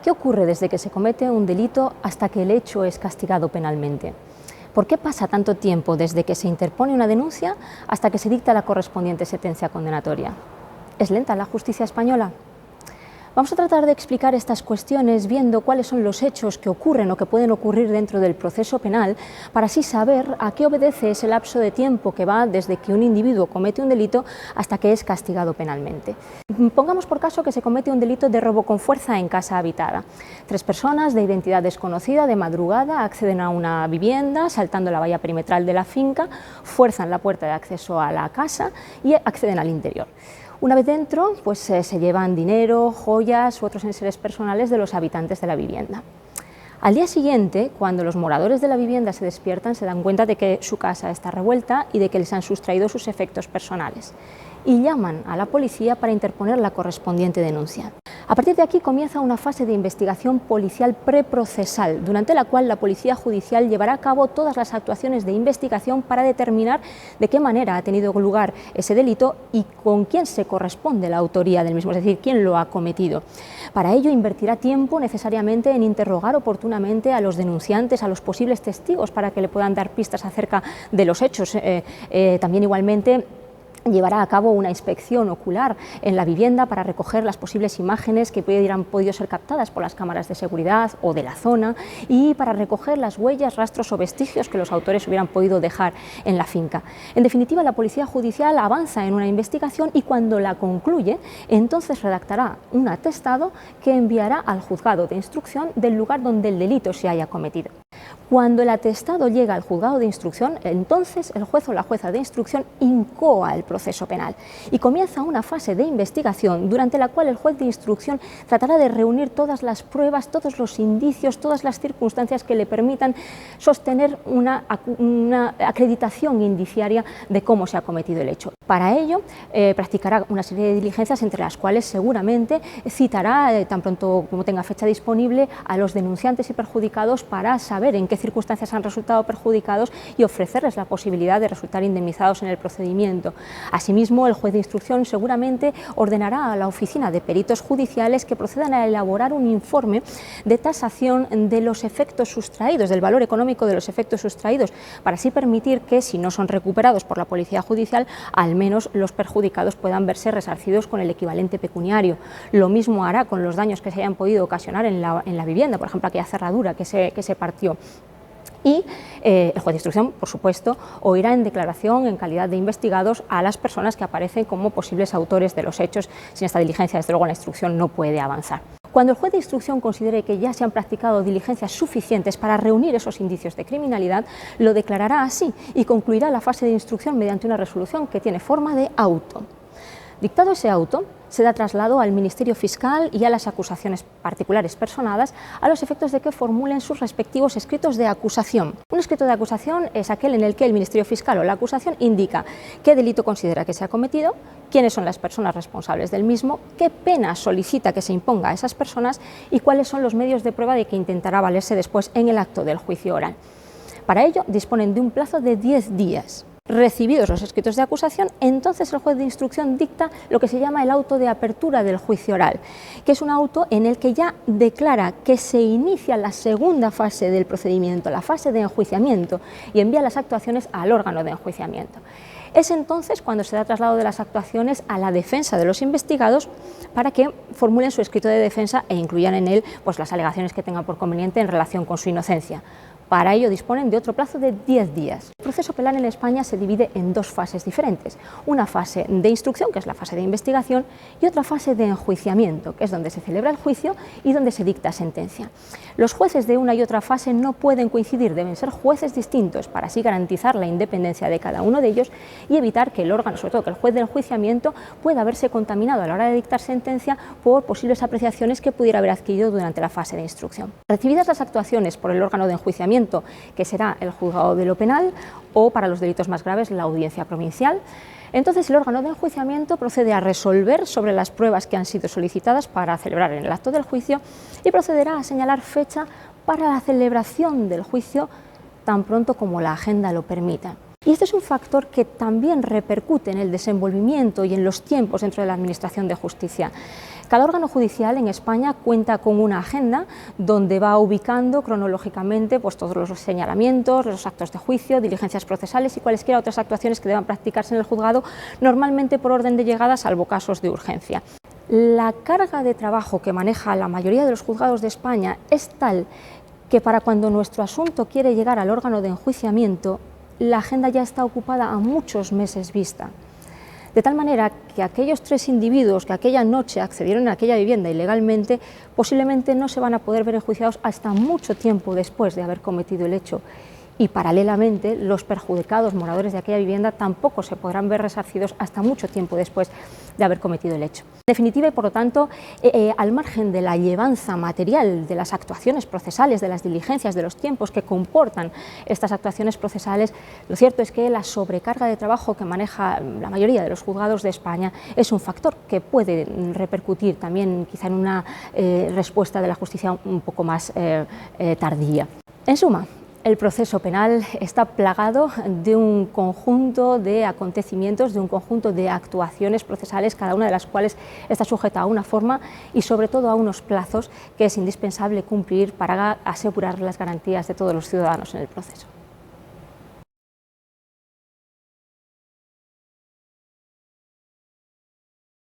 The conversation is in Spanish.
¿Qué ocurre desde que se comete un delito hasta que el hecho es castigado penalmente? ¿Por qué pasa tanto tiempo desde que se interpone una denuncia hasta que se dicta la correspondiente sentencia condenatoria? ¿Es lenta la justicia española? Vamos a tratar de explicar estas cuestiones viendo cuáles son los hechos que ocurren o que pueden ocurrir dentro del proceso penal para así saber a qué obedece ese lapso de tiempo que va desde que un individuo comete un delito hasta que es castigado penalmente. Pongamos por caso que se comete un delito de robo con fuerza en casa habitada. 3 personas de identidad desconocida de madrugada acceden a una vivienda saltando la valla perimetral de la finca, fuerzan la puerta de acceso a la casa y acceden al interior. Una vez dentro, pues se llevan dinero, joyas u otros enseres personales de los habitantes de la vivienda. Al día siguiente, cuando los moradores de la vivienda se despiertan, se dan cuenta de que su casa está revuelta y de que les han sustraído sus efectos personales y llaman a la policía para interponer la correspondiente denuncia. A partir de aquí comienza una fase de investigación policial preprocesal, durante la cual la Policía Judicial llevará a cabo todas las actuaciones de investigación para determinar de qué manera ha tenido lugar ese delito y con quién se corresponde la autoría del mismo, es decir, quién lo ha cometido. Para ello invertirá tiempo necesariamente en interrogar oportunamente a los denunciantes, a los posibles testigos, para que le puedan dar pistas acerca de los hechos. También igualmente llevará a cabo una inspección ocular en la vivienda para recoger las posibles imágenes que hubieran podido ser captadas por las cámaras de seguridad o de la zona y para recoger las huellas, rastros o vestigios que los autores hubieran podido dejar en la finca. En definitiva, la Policía Judicial avanza en una investigación y cuando la concluye, entonces redactará un atestado que enviará al juzgado de instrucción del lugar donde el delito se haya cometido. Cuando el atestado llega al juzgado de instrucción, entonces el juez o la jueza de instrucción incoa el proceso penal y comienza una fase de investigación durante la cual el juez de instrucción tratará de reunir todas las pruebas, todos los indicios, todas las circunstancias que le permitan sostener una acreditación indiciaria de cómo se ha cometido el hecho. Para ello, practicará una serie de diligencias entre las cuales seguramente citará, tan pronto como tenga fecha disponible, a los denunciantes y perjudicados para saber en qué circunstancias han resultado perjudicados y ofrecerles la posibilidad de resultar indemnizados en el procedimiento. Asimismo, el juez de instrucción seguramente ordenará a la oficina de peritos judiciales que procedan a elaborar un informe de tasación de los efectos sustraídos, del valor económico de los efectos sustraídos, para así permitir que, si no son recuperados por la Policía Judicial, al menos los perjudicados puedan verse resarcidos con el equivalente pecuniario. Lo mismo hará con los daños que se hayan podido ocasionar en la vivienda, por ejemplo, aquella cerradura que se partió. Y el juez de instrucción, por supuesto, oirá en declaración en calidad de investigados a las personas que aparecen como posibles autores de los hechos. Sin esta diligencia, desde luego, la instrucción no puede avanzar. Cuando el juez de instrucción considere que ya se han practicado diligencias suficientes para reunir esos indicios de criminalidad, lo declarará así y concluirá la fase de instrucción mediante una resolución que tiene forma de auto. Dictado ese auto, se da traslado al Ministerio Fiscal y a las acusaciones particulares personadas a los efectos de que formulen sus respectivos escritos de acusación. Un escrito de acusación es aquel en el que el Ministerio Fiscal o la acusación indica qué delito considera que se ha cometido, quiénes son las personas responsables del mismo, qué pena solicita que se imponga a esas personas y cuáles son los medios de prueba de que intentará valerse después en el acto del juicio oral. Para ello disponen de un plazo de 10 días. Recibidos los escritos de acusación, entonces el juez de instrucción dicta lo que se llama el auto de apertura del juicio oral, que es un auto en el que ya declara que se inicia la segunda fase del procedimiento, la fase de enjuiciamiento, y envía las actuaciones al órgano de enjuiciamiento. Es entonces cuando se da traslado de las actuaciones a la defensa de los investigados para que formulen su escrito de defensa e incluyan en él pues, las alegaciones que tengan por conveniente en relación con su inocencia. Para ello disponen de otro plazo de 10 días. El proceso penal en España se divide en 2 fases diferentes. Una fase de instrucción, que es la fase de investigación, y otra fase de enjuiciamiento, que es donde se celebra el juicio y donde se dicta sentencia. Los jueces de una y otra fase no pueden coincidir, deben ser jueces distintos para así garantizar la independencia de cada uno de ellos y evitar que el órgano, sobre todo que el juez de enjuiciamiento, pueda verse contaminado a la hora de dictar sentencia por posibles apreciaciones que pudiera haber adquirido durante la fase de instrucción. Recibidas las actuaciones por el órgano de enjuiciamiento, que será el juzgado de lo penal o, para los delitos más graves, la audiencia provincial, entonces el órgano de enjuiciamiento procede a resolver sobre las pruebas que han sido solicitadas para celebrar en el acto del juicio y procederá a señalar fecha para la celebración del juicio tan pronto como la agenda lo permita. Y este es un factor que también repercute en el desenvolvimiento y en los tiempos dentro de la Administración de Justicia. Cada órgano judicial en España cuenta con una agenda donde va ubicando cronológicamente pues, todos los señalamientos, los actos de juicio, diligencias procesales y cualesquiera otras actuaciones que deban practicarse en el juzgado, normalmente por orden de llegada, salvo casos de urgencia. La carga de trabajo que maneja la mayoría de los juzgados de España es tal que para cuando nuestro asunto quiere llegar al órgano de enjuiciamiento, la agenda ya está ocupada a muchos meses vista. De tal manera que aquellos 3 individuos que aquella noche accedieron a aquella vivienda ilegalmente, posiblemente no se van a poder ver enjuiciados hasta mucho tiempo después de haber cometido el hecho. Y paralelamente los perjudicados moradores de aquella vivienda tampoco se podrán ver resarcidos hasta mucho tiempo después de haber cometido el hecho. En definitiva, y por lo tanto, al margen de la llevanza material de las actuaciones procesales, de las diligencias, de los tiempos que comportan estas actuaciones procesales, lo cierto es que la sobrecarga de trabajo que maneja la mayoría de los juzgados de España es un factor que puede repercutir también quizá en una respuesta de la justicia un poco más tardía. En suma, el proceso penal está plagado de un conjunto de acontecimientos, de un conjunto de actuaciones procesales, cada una de las cuales está sujeta a una forma y sobre todo a unos plazos que es indispensable cumplir para asegurar las garantías de todos los ciudadanos en el proceso.